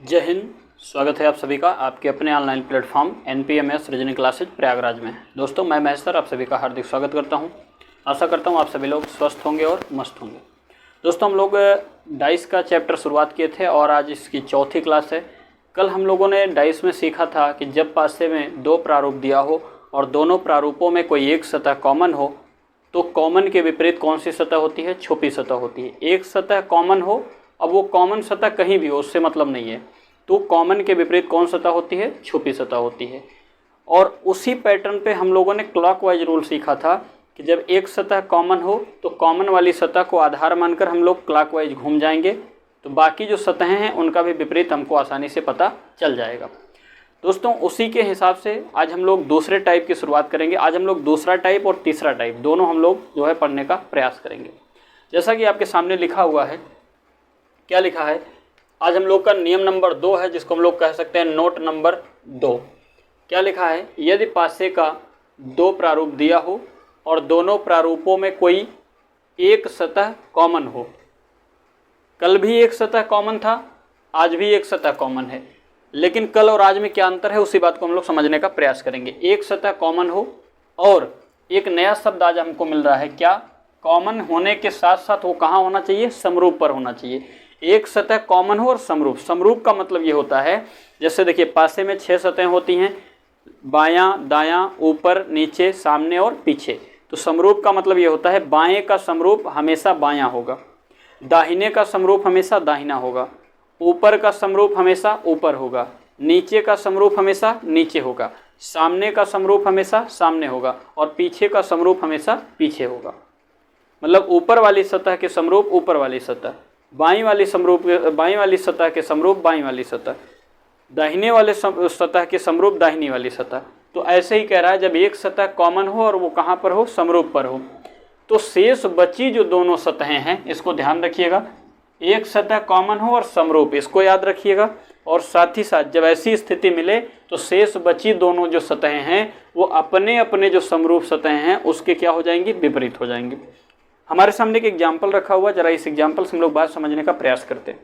जय हिंद। स्वागत है आप सभी का आपके अपने online platform NPMS reasoning classes Prayagraj में। दोस्तों मैं महेश सर आप सभी का हार्दिक स्वागत करता हूं। आशा करता हूं आप सभी लोग स्वस्थ होंगे और मस्त होंगे। दोस्तों हम लोग डाइस का चैप्टर शुरुआत किए थे और आज इसकी चौथी क्लास है। कल हम लोगों ने डाइस में सीखा था कि जब पासे में दो प्रारूप दिया हो और दोनों प्रारूपों में कोई एक सतह कॉमन हो तो कॉमन के विपरीत कौन सी सतह होती है? छुपी सतह होती है। एक सतह कॉमन हो, अब वो कॉमन सतह कहीं भी हो उससे मतलब नहीं है, तो कॉमन के विपरीत कौन सतह होती है? छुपी सतह होती है। और उसी पैटर्न पे हम लोगों ने क्लॉकवाइज रूल सीखा था कि जब एक सतह कॉमन हो तो कॉमन वाली सतह को आधार मानकर हम लोग क्लॉकवाइज घूम जाएंगे, तो बाकी जो सतहें हैं उनका भी विपरीत हमको आसानी से पता चल जाएगा। दोस्तों उसी के हिसाब से आज हम लोग दूसरे टाइप की शुरुआत करेंगे। आज हम लोग दूसरा टाइप और तीसरा टाइप दोनों हम लोग जो है पढ़ने का प्रयास करेंगे। जैसा कि आपके सामने लिखा हुआ है, क्या लिखा है? आज हम लोग का नियम नंबर 2 है, जिसको हम लोग कह सकते हैं नोट नंबर 2। क्या लिखा है? यदि पासे का दो प्रारूप दिया हो और दोनों प्रारूपों में कोई एक सतह कॉमन हो। कल भी एक सतह कॉमन था, आज भी एक सतह कॉमन है, लेकिन कल और आज में क्या अंतर है उसी बात को हम लोग समझने का प्रयास करेंगे। एक सतह कॉमन हो और एक नया शब्द आज हमको मिल रहा है, क्या? कॉमन होने के साथ साथ वो कहाँ होना चाहिए? समरूप पर होना चाहिए। एक सतह कॉमन हो और समरूप। समरूप का मतलब ये होता है, जैसे देखिए पासे में 6 सतहें होती हैं, बायां दायां ऊपर नीचे सामने और पीछे। तो समरूप का मतलब ये होता है बाएं का समरूप हमेशा बायां होगा, दाहिने का समरूप हमेशा दाहिना होगा, ऊपर का समरूप हमेशा ऊपर होगा, नीचे का समरूप हमेशा नीचे होगा, सामने का समरूप हमेशा सामने होगा और पीछे का समरूप हमेशा पीछे होगा। मतलब ऊपर वाली सतह के समरूप ऊपर वाली सतह, बाईं वाली सतह के समरूप बाईं वाली सतह, दाहिने वाले सतह के समरूप दाहिनी वाली सतह। तो ऐसे ही कह रहा है, जब एक सतह कॉमन हो और वो कहाँ पर हो? समरूप पर हो, तो शेष बची जो दोनों सतहें हैं, इसको ध्यान रखिएगा। एक सतह कॉमन हो और समरूप, इसको याद रखिएगा। और साथ ही साथ जब ऐसी स्थिति मिले तो शेष बची दोनों जो सतहें हैं वो अपने अपने जो समरूप सतहें हैं उसके क्या हो जाएंगी? विपरीत हो जाएंगी। हमारे सामने एक एग्जाम्पल रखा हुआ, जरा इस एग्जाम्पल से हम लोग बात समझने का प्रयास करते हैं।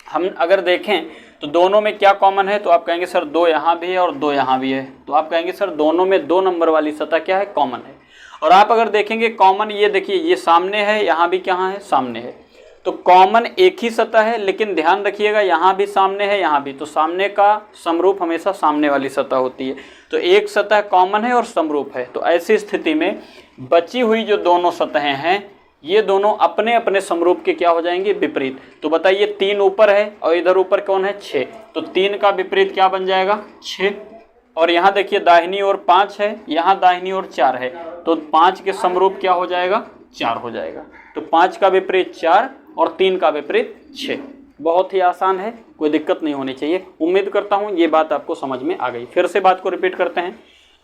हम अगर देखें तो दोनों में क्या कॉमन है, तो आप कहेंगे सर 2 यहाँ भी है और 2 यहाँ भी है। तो आप कहेंगे सर दोनों में 2 नंबर वाली सतह क्या है? कॉमन है। और आप अगर देखेंगे कॉमन, ये देखिए ये सामने है, यहाँ भी कहाँ है? सामने है। तो कॉमन एक ही सतह है, लेकिन ध्यान रखिएगा यहाँ भी सामने है, यहाँ भी। तो सामने का समरूप हमेशा सामने वाली सतह होती है। तो एक सतह कॉमन है और समरूप है, तो ऐसी स्थिति में बची हुई जो दोनों सतहें हैं ये दोनों अपने अपने समरूप के क्या हो जाएंगे? विपरीत। तो बताइए 3 ऊपर है और इधर ऊपर कौन है? 6। तो 3 का विपरीत क्या बन जाएगा? 6। और यहाँ देखिए दाहिनी ओर 5 है, यहाँ दाहिनी ओर 4 है, तो 5 के समरूप क्या हो जाएगा? 4 हो जाएगा। तो 5 का विपरीत 4 और 3 का विपरीत 6। बहुत ही आसान है, कोई दिक्कत नहीं होनी चाहिए। उम्मीद करता हूँ ये बात आपको समझ में आ गई। फिर से बात को रिपीट करते हैं।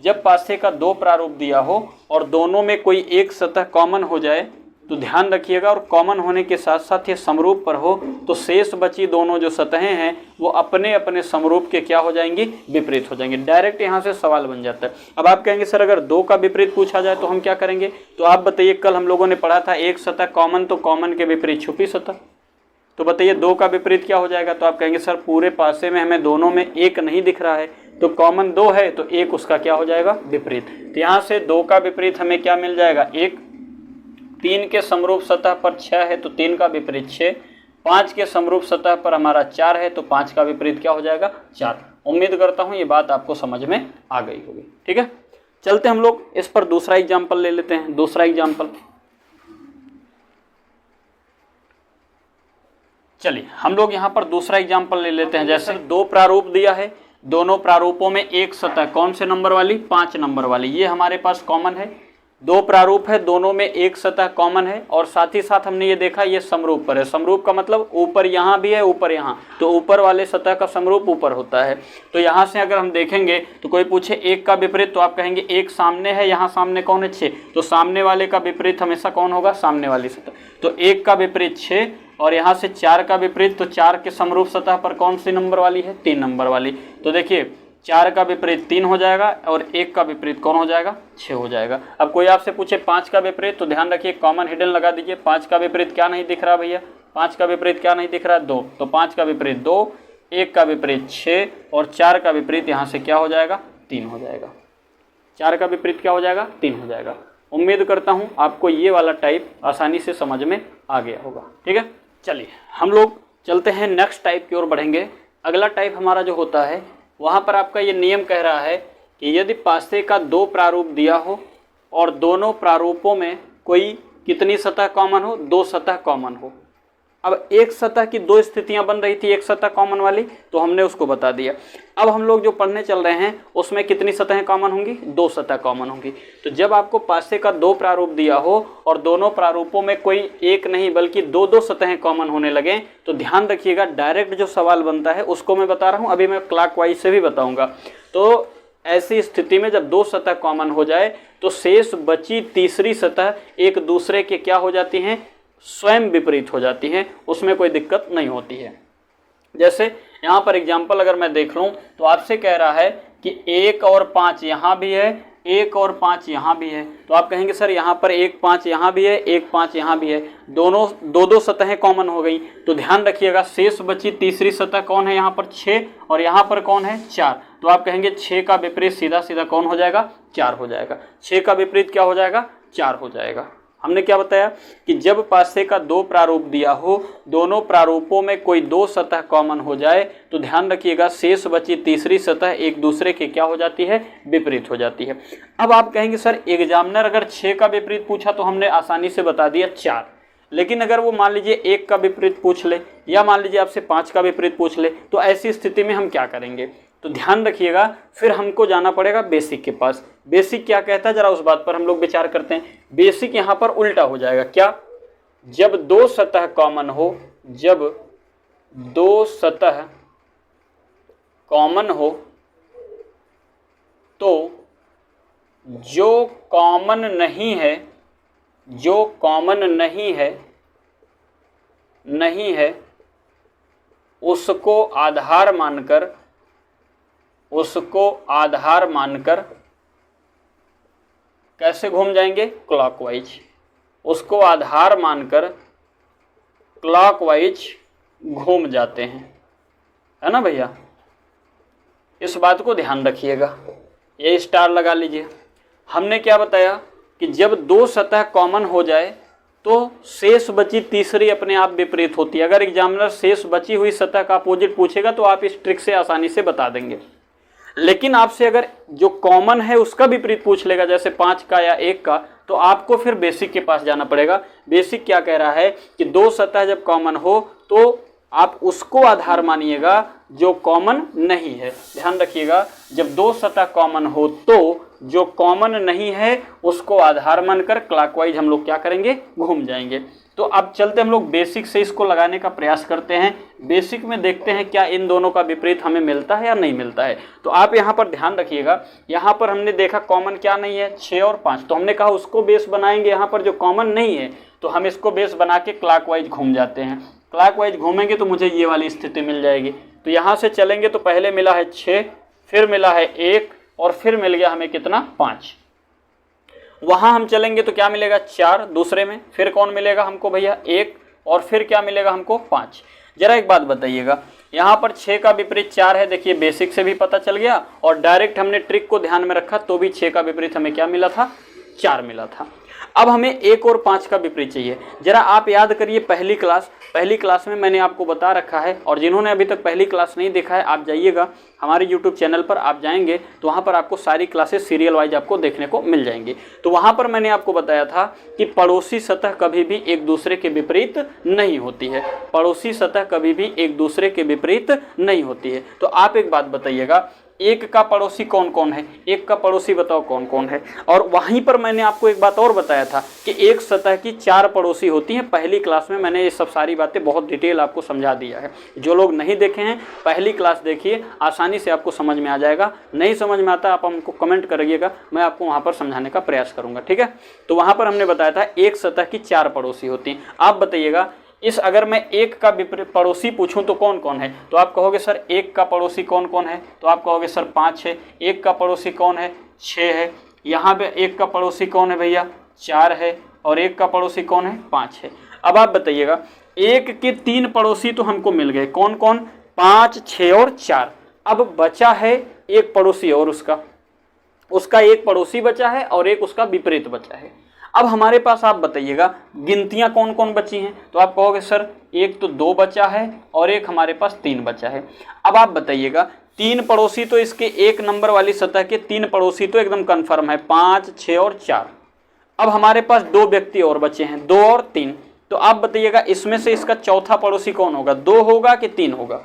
जब पासे का दो प्रारूप दिया हो और दोनों में कोई एक सतह कॉमन हो जाए तो ध्यान रखिएगा, और कॉमन होने के साथ साथ ये समरूप पर हो, तो शेष बची दोनों जो सतहें हैं वो अपने अपने समरूप के क्या हो जाएंगी? विपरीत हो जाएंगे। डायरेक्ट यहाँ से सवाल बन जाता है। अब आप कहेंगे सर अगर 2 का विपरीत पूछा जाए तो हम क्या करेंगे? तो आप बताइए, कल हम लोगों ने पढ़ा था एक सतह कॉमन, तो कॉमन के विपरीत छुपी सतह। तो बताइए 2 का विपरीत क्या हो जाएगा? तो आप कहेंगे सर पूरे पासे में हमें दोनों में एक नहीं दिख रहा है, तो कॉमन 2 है तो एक उसका क्या हो जाएगा? विपरीत। तो यहाँ से 2 का विपरीत हमें क्या मिल जाएगा? 1। 3 के समरूप सतह पर 6 है तो 3 का विपरीत 6। 5 के समरूप सतह पर हमारा 4 है तो 5 का विपरीत क्या हो जाएगा? 4। उम्मीद करता हूँ ये बात आपको समझ में आ गई होगी। ठीक है, चलते हम लोग इस पर दूसरा एग्जाम्पल ले लेते हैं। दूसरा एग्जाम्पल, चलिए हम लोग यहाँ पर दूसरा एग्जाम्पल ले लेते हैं। जैसे 2 प्रारूप दिया है, दोनों प्रारूपों में एक सतह कौन से नंबर वाली? 5 नंबर वाली, ये हमारे पास कॉमन है। 2 प्रारूप है, दोनों में एक सतह कॉमन है और साथ ही साथ हमने ये देखा ये समरूप पर है। समरूप का मतलब ऊपर यहाँ भी है ऊपर यहाँ, तो ऊपर वाले सतह का समरूप ऊपर होता है। तो यहाँ से अगर हम देखेंगे तो कोई पूछे 1 का विपरीत, तो आप कहेंगे 1 सामने है, यहाँ सामने कौन है? 6। तो सामने वाले का विपरीत हमेशा कौन होगा? सामने वाली सतह। तो 1 का विपरीत 6 और यहाँ से 4 का विपरीत, तो 4 के समरूप सतह पर कौन सी नंबर वाली है? 3 नंबर वाली। तो देखिए 4 का विपरीत 3 हो जाएगा और 1 का विपरीत कौन हो जाएगा? 6 हो जाएगा। अब कोई आपसे पूछे 5 का विपरीत, तो ध्यान रखिए कॉमन हिडन लगा दीजिए। 5 का विपरीत क्या नहीं दिख रहा भैया? 5 का विपरीत क्या नहीं दिख रहा? 2। तो 5 का विपरीत 2, 1 का विपरीत 6 और 4 का विपरीत यहाँ से क्या हो जाएगा, 3 हो जाएगा। 4 का विपरीत क्या हो जाएगा, 3 हो जाएगा। उम्मीद करता हूँ आपको ये वाला टाइप आसानी से समझ में आ गया होगा। ठीक है, चलिए हम लोग चलते हैं नेक्स्ट टाइप की ओर बढ़ेंगे। अगला टाइप हमारा जो होता है वहाँ पर आपका ये नियम कह रहा है कि यदि पासे का 2 प्रारूप दिया हो और दोनों प्रारूपों में कोई कितनी सतह कॉमन हो, 2 सतह कॉमन हो। अब एक सतह की 2 स्थितियां बन रही थी, एक सतह कॉमन वाली, तो हमने उसको बता दिया। अब हम लोग जो पढ़ने चल रहे हैं उसमें कितनी सतहें कॉमन होंगी, 2 सतह कॉमन होंगी। तो जब आपको पासे का 2 प्रारूप दिया हो और दोनों प्रारूपों में कोई एक नहीं बल्कि 2-2 सतहें कॉमन होने लगे, तो ध्यान रखिएगा डायरेक्ट जो सवाल बनता है उसको मैं बता रहा हूँ, अभी मैं क्लॉकवाइज से भी बताऊँगा। तो ऐसी स्थिति में जब 2 सतह कॉमन हो जाए तो शेष बची तीसरी सतह एक दूसरे के क्या हो जाती हैं, स्वयं विपरीत हो जाती हैं, उसमें कोई दिक्कत नहीं होती है। जैसे यहाँ पर एग्जाम्पल अगर मैं देख लूँ तो आपसे कह रहा है कि 1 और 5 यहाँ भी है, 1 और 5 यहाँ भी है। तो आप कहेंगे सर यहाँ पर 1 5 यहाँ भी है, 1 5 यहाँ भी है, दोनों 2-2 सतहें कॉमन हो गई। तो ध्यान रखिएगा शेष बची तीसरी सतह कौन है, यहाँ पर 6 और यहाँ पर कौन है, 4। तो आप कहेंगे 6 का विपरीत सीधा सीधा कौन हो जाएगा, 4 हो जाएगा। 6 का विपरीत क्या हो जाएगा, 4 हो जाएगा। हमने क्या बताया कि जब पासे का 2 प्रारूप दिया हो, दोनों प्रारूपों में कोई 2 सतह कॉमन हो जाए, तो ध्यान रखिएगा शेष बची तीसरी सतह एक दूसरे के क्या हो जाती है, विपरीत हो जाती है। अब आप कहेंगे सर एग्जामिनर अगर 6 का विपरीत पूछा तो हमने आसानी से बता दिया 4, लेकिन अगर वो मान लीजिए 1 का विपरीत पूछ ले या मान लीजिए आपसे 5 का विपरीत पूछ ले, तो ऐसी स्थिति में हम क्या करेंगे। तो ध्यान रखिएगा फिर हमको जाना पड़ेगा बेसिक के पास। बेसिक क्या कहता है जरा उस बात पर हम लोग विचार करते हैं। बेसिक यहाँ पर उल्टा हो जाएगा, क्या, जब 2 सतह कॉमन हो, जब 2 सतह कॉमन हो तो जो कॉमन नहीं है, जो कॉमन नहीं है उसको आधार मानकर कैसे घूम जाएंगे, क्लॉकवाइज। उसको आधार मानकर क्लॉकवाइज घूम जाते हैं, है ना भैया। इस बात को ध्यान रखिएगा, ये स्टार लगा लीजिए। हमने क्या बताया कि जब 2 सतह कॉमन हो जाए तो शेष बची तीसरी अपने आप विपरीत होती है। अगर एग्जामिनर शेष बची हुई सतह का अपोजिट पूछेगा तो आप इस ट्रिक से आसानी से बता देंगे। लेकिन आपसे अगर जो कॉमन है उसका विपरीत पूछ लेगा, जैसे 5 का या 1 का, तो आपको फिर बेसिक के पास जाना पड़ेगा। बेसिक क्या कह रहा है कि 2 सतह जब कॉमन हो तो आप उसको आधार मानिएगा जो कॉमन नहीं है। ध्यान रखिएगा, जब 2 सतह कॉमन हो तो जो कॉमन नहीं है उसको आधार मानकर क्लॉकवाइज हम लोग क्या करेंगे, घूम जाएंगे। तो अब चलते हम लोग बेसिक से इसको लगाने का प्रयास करते हैं। बेसिक में देखते हैं क्या इन दोनों का विपरीत हमें मिलता है या नहीं मिलता है। तो आप यहाँ पर ध्यान रखिएगा, यहाँ पर हमने देखा कॉमन क्या नहीं है, 6 और 5। तो हमने कहा उसको बेस बनाएंगे, यहाँ पर जो कॉमन नहीं है तो हम इसको बेस बना के क्लॉकवाइज घूम जाते हैं। क्लॉकवाइज घूमेंगे तो मुझे ये वाली स्थिति मिल जाएगी। तो यहाँ से चलेंगे तो पहले मिला है 6, फिर मिला है 1 और फिर मिल गया हमें कितना, 5। वहाँ हम चलेंगे तो क्या मिलेगा, 4 दूसरे में, फिर कौन मिलेगा हमको भैया, 1 और फिर क्या मिलेगा हमको, 5। जरा एक बात बताइएगा, यहाँ पर 6 का विपरीत 4 है, देखिए बेसिक से भी पता चल गया और डायरेक्ट हमने ट्रिक को ध्यान में रखा तो भी 6 का विपरीत हमें क्या मिला था, 4 मिला था। अब हमें 1 और 5 का विपरीत चाहिए। जरा आप याद करिए पहली क्लास में मैंने आपको बता रखा है, और जिन्होंने अभी तक पहली क्लास नहीं देखा है आप जाइएगा हमारे YouTube चैनल पर, आप जाएंगे तो वहाँ पर आपको सारी क्लासेस सीरियल वाइज आपको देखने को मिल जाएंगी। तो वहाँ पर मैंने आपको बताया था कि पड़ोसी सतह कभी भी एक दूसरे के विपरीत नहीं होती है, पड़ोसी सतह कभी भी एक दूसरे के विपरीत नहीं होती है। तो आप एक बात बताइएगा, 1 का पड़ोसी कौन कौन है, 1 का पड़ोसी बताओ कौन कौन है। और वहीं पर मैंने आपको एक बात और बताया था कि एक सतह की 4 पड़ोसी होती हैं। पहली क्लास में मैंने ये सब सारी बातें बहुत डिटेल आपको समझा दिया है। जो लोग नहीं देखे हैं पहली क्लास देखिए, आसानी से आपको समझ में आ जाएगा। नहीं समझ में आता आप हमको कमेंट करिएगा, मैं आपको वहाँ पर समझाने का प्रयास करूँगा, ठीक है। तो वहाँ पर हमने बताया था एक सतह की 4 पड़ोसी होती हैं। आप बताइएगा इस अगर मैं 1 का पड़ोसी पूछूं तो कौन कौन है, तो आप कहोगे सर 1 का पड़ोसी कौन कौन है, तो आप कहोगे सर 5 है। 1 का पड़ोसी कौन है, 6 है। यहाँ पे 1 का पड़ोसी कौन है भैया, 4 है। और 1 का पड़ोसी कौन है, 5 है। अब आप बताइएगा 1 के 3 पड़ोसी तो हमको मिल गए, कौन कौन, 5, 6 और 4। अब बचा है एक पड़ोसी और उसका एक पड़ोसी बचा है और एक उसका विपरीत बचा है। अब हमारे पास आप बताइएगा गिनतियां कौन कौन बची हैं। तो आप कहोगे सर एक तो 2 बचा है और एक हमारे पास 3 बचा है। अब आप बताइएगा 3 पड़ोसी तो इसके 1 नंबर वाली सतह के 3 पड़ोसी तो एकदम कंफर्म है, 5, 6 और 4। अब हमारे पास 2 व्यक्ति और बचे हैं, 2 और 3। तो आप बताइएगा इसमें से इसका चौथा पड़ोसी कौन होगा, 2 होगा कि 3 होगा।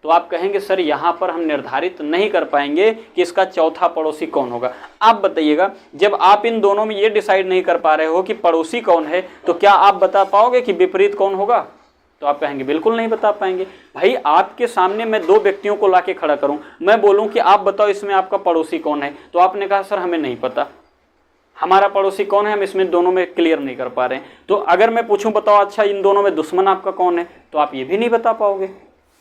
तो आप कहेंगे सर यहाँ पर हम निर्धारित नहीं कर पाएंगे कि इसका चौथा पड़ोसी कौन होगा। आप बताइएगा जब आप इन दोनों में ये डिसाइड नहीं कर पा रहे हो कि पड़ोसी कौन है, तो क्या आप बता पाओगे कि विपरीत कौन होगा? तो आप कहेंगे बिल्कुल नहीं बता पाएंगे। भाई आपके सामने मैं 2 व्यक्तियों को लाके खड़ा करूं, मैं बोलूं कि आप बताओ इसमें आपका पड़ोसी कौन है, तो आपने कहा सर हमें नहीं पता हमारा पड़ोसी कौन है, हम इसमें दोनों में क्लियर नहीं कर पा रहे हैं। तो अगर मैं पूछूं बताओ अच्छा इन दोनों में दुश्मन आपका कौन है, तो आप ये भी नहीं बता पाओगे।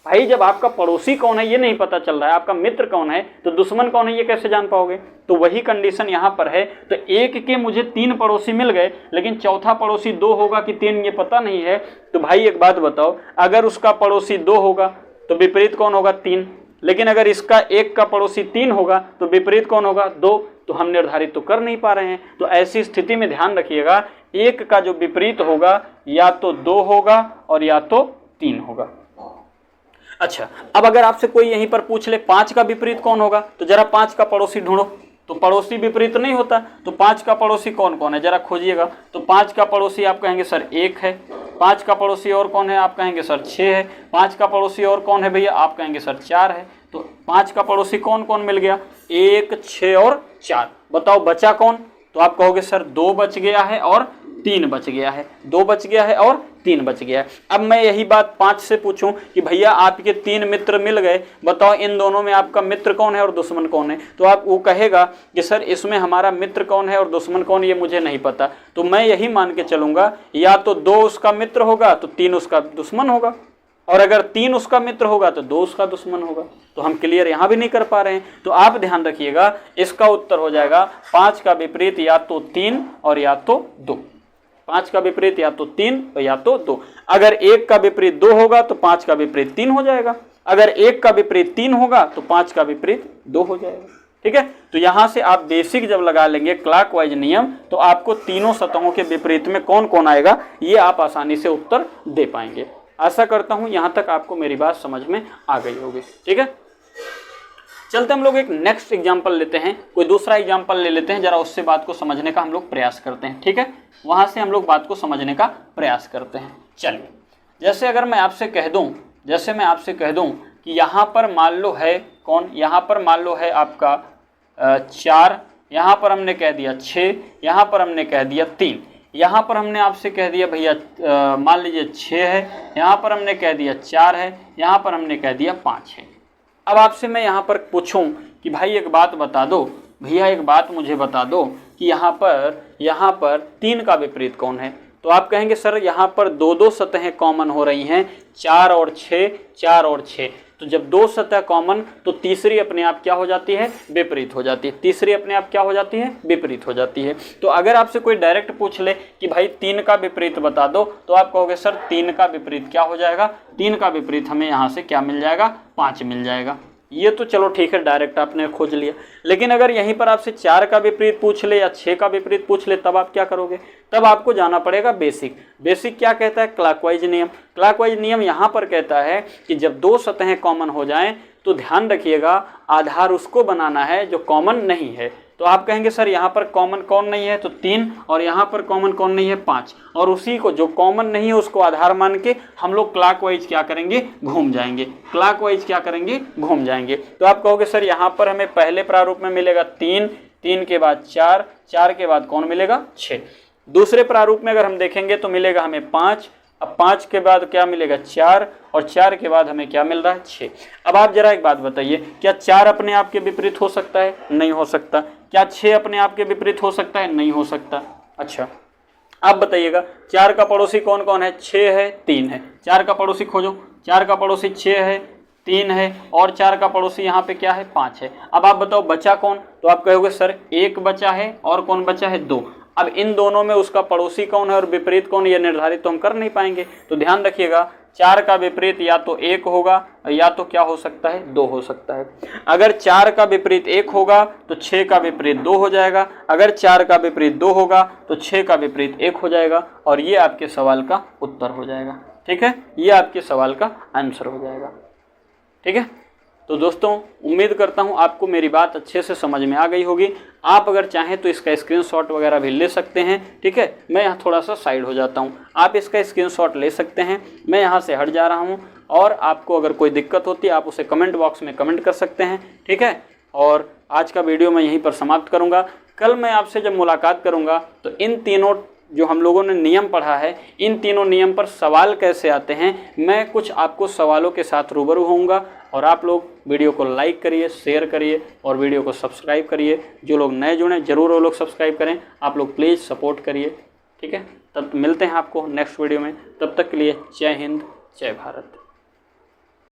भाई जब आपका पड़ोसी कौन है ये नहीं पता चल रहा है, आपका मित्र कौन है, तो दुश्मन कौन है ये कैसे जान पाओगे? तो वही कंडीशन यहाँ पर है। तो एक के मुझे 3 पड़ोसी मिल गए, लेकिन चौथा पड़ोसी 2 होगा कि 3 ये पता नहीं है। तो भाई एक बात बताओ, अगर उसका पड़ोसी 2 होगा तो विपरीत कौन होगा, 3। लेकिन अगर इसका एक का पड़ोसी 3 होगा तो विपरीत कौन होगा, 2। तो हम निर्धारित तो कर नहीं पा रहे हैं। तो ऐसी स्थिति में ध्यान रखिएगा, एक का जो विपरीत होगा या तो 2 होगा और या तो 3 होगा। अच्छा, अब अगर आपसे कोई यहीं पर पूछ ले 5 का विपरीत कौन होगा, तो जरा 5 का पड़ोसी ढूंढो। तो पड़ोसी विपरीत नहीं होता, तो 5 का पड़ोसी कौन कौन है जरा खोजिएगा। तो 5 का पड़ोसी आप कहेंगे सर 1 है। 5 का पड़ोसी और कौन है, आप कहेंगे सर 6 है। 5 का पड़ोसी और कौन है भैया, आप कहेंगे सर 4 है। तो 5 का पड़ोसी कौन कौन मिल गया, 1, 6 और 4। बताओ बचा कौन? तो आप कहोगे सर 2 बच गया है और 3 बच गया है, 2 बच गया है और 3 बच गया है। अब मैं यही बात 5 से पूछूं कि भैया आपके 3 मित्र मिल गए, बताओ इन दोनों में आपका मित्र कौन है और दुश्मन कौन है? तो आप वो कहेगा कि सर इसमें हमारा मित्र कौन है और दुश्मन कौन ये मुझे नहीं पता। तो मैं यही मान के चलूंगा या तो 2 उसका मित्र होगा तो 3 उसका दुश्मन होगा, और अगर 3 उसका मित्र होगा तो 2 उसका दुश्मन होगा। तो हम क्लियर यहाँ भी नहीं कर पा रहे हैं। तो आप ध्यान रखिएगा, इसका उत्तर हो जाएगा 5 का विपरीत या तो 3 और या तो 2। 5 का विपरीत या तो 3 और या तो 2। अगर 1 का विपरीत 2 होगा तो 5 का विपरीत 3 हो जाएगा। अगर 1 का विपरीत 3 होगा तो 5 का विपरीत 2 हो जाएगा। ठीक है, तो यहां से आप बेसिक जब लगा लेंगे क्लॉकवाइज नियम, तो आपको तीनों सतहों के विपरीत में कौन कौन आएगा ये आप आसानी से उत्तर दे पाएंगे। आशा करता हूं यहां तक आपको मेरी बात समझ में आ गई होगी। ठीक है, चलते हम लोग एक नेक्स्ट एग्जांपल लेते हैं, कोई दूसरा एग्जांपल ले लेते हैं, जरा उससे बात को समझने का हम लोग प्रयास करते हैं। ठीक है, वहां से हम लोग बात को समझने का प्रयास करते हैं। चलिए, जैसे अगर मैं आपसे कह दूं कि यहाँ पर मान लो है कौन, यहाँ पर मान लो है आपका 4, यहाँ पर हमने कह दिया 6, यहाँ पर हमने कह दिया 3, यहाँ पर हमने आपसे कह दिया भैया मान लीजिए 6 है, यहाँ पर हमने कह दिया 4 है, यहाँ पर हमने कह दिया 5 है। अब आपसे मैं यहाँ पर पूछूं कि भाई एक बात बता दो, भैया एक बात मुझे बता दो कि यहाँ पर 3 का विपरीत कौन है? तो आप कहेंगे सर यहाँ पर 2-2 सतहें कॉमन हो रही हैं, 4 और 6, 4 और 6। तो जब 2 सतह कॉमन तो तीसरी अपने आप क्या हो जाती है, विपरीत हो जाती है। तीसरी अपने आप क्या हो जाती है, विपरीत हो जाती है। तो अगर आपसे कोई डायरेक्ट पूछ ले कि भाई 3 का विपरीत बता दो, तो आप कहोगे सर 3 का विपरीत क्या हो जाएगा, 3 का विपरीत हमें यहाँ से क्या मिल जाएगा, 5 मिल जाएगा। ये तो चलो ठीक है, डायरेक्ट आपने खोज लिया। लेकिन अगर यहीं पर आपसे 4 का विपरीत पूछ ले या 6 का विपरीत पूछ ले, तब आप क्या करोगे? तब आपको जाना पड़ेगा बेसिक क्या कहता है, क्लॉकवाइज नियम। क्लॉकवाइज नियम यहाँ पर कहता है कि जब 2 सतहें कॉमन हो जाएं तो ध्यान रखिएगा आधार उसको बनाना है जो कॉमन नहीं है। तो आप कहेंगे सर यहाँ पर कॉमन कौन नहीं है, तो 3, और यहाँ पर कॉमन कौन नहीं है, 5, और उसी को जो कॉमन नहीं है उसको आधार मान के हम लोग क्लॉकवाइज क्या करेंगे, घूम जाएंगे। क्लॉकवाइज क्या करेंगे, घूम जाएंगे। तो आप कहोगे सर यहाँ पर हमें पहले प्रारूप में मिलेगा 3, 3 के बाद 4, 4 के बाद कौन मिलेगा, 6। दूसरे प्रारूप में अगर हम देखेंगे तो मिलेगा हमें 5, अब 5 के बाद क्या मिलेगा, 4, और 4 के बाद हमें क्या मिल रहा है, 6। अब आप जरा एक बात बताइए, क्या 4 अपने आप के विपरीत हो सकता है? नहीं हो सकता। क्या 6 अपने आप के विपरीत हो सकता है? नहीं हो सकता। अच्छा, आप बताइएगा 4 का पड़ोसी कौन कौन है, 6 है, 3 है। 4 का पड़ोसी खोजो, 4 का पड़ोसी 6 है, 3 है, और 4 का पड़ोसी यहाँ पे क्या है, 5 है। अब आप बताओ बचा कौन? तो आप कहोगे सर 1 बचा है और कौन बचा है, 2। अब इन दोनों में उसका पड़ोसी कौन है और विपरीत कौन, ये निर्धारित तो हम कर नहीं पाएंगे। तो ध्यान रखिएगा 4 का विपरीत या तो 1 होगा या तो क्या हो सकता है, 2 हो सकता है। अगर 4 का विपरीत 1 होगा तो 6 का विपरीत 2 हो जाएगा। अगर 4 का विपरीत 2 होगा तो 6 का विपरीत 1 हो जाएगा और ये आपके सवाल का उत्तर हो जाएगा। ठीक है, ये आपके सवाल का आंसर हो जाएगा। ठीक है, तो दोस्तों उम्मीद करता हूँ आपको मेरी बात अच्छे से समझ में आ गई होगी। आप अगर चाहें तो इसका स्क्रीनशॉट वगैरह भी ले सकते हैं। ठीक है, मैं यहाँ थोड़ा सा साइड हो जाता हूँ, आप इसका स्क्रीनशॉट ले सकते हैं। मैं यहाँ से हट जा रहा हूँ और आपको अगर कोई दिक्कत होती है आप उसे कमेंट बॉक्स में कमेंट कर सकते हैं। ठीक है, और आज का वीडियो मैं यहीं पर समाप्त करूँगा। कल मैं आपसे जब मुलाकात करूँगा तो इन तीनों जो हम लोगों ने नियम पढ़ा है, इन तीनों नियम पर सवाल कैसे आते हैं, मैं कुछ आपको सवालों के साथ रूबरू होऊंगा। और आप लोग वीडियो को लाइक करिए, शेयर करिए और वीडियो को सब्सक्राइब करिए। जो लोग नए जुड़े ज़रूर वो लोग सब्सक्राइब करें, आप लोग प्लीज़ सपोर्ट करिए। ठीक है, तब मिलते हैं आपको नेक्स्ट वीडियो में। तब तक के लिए जय हिंद, जय भारत।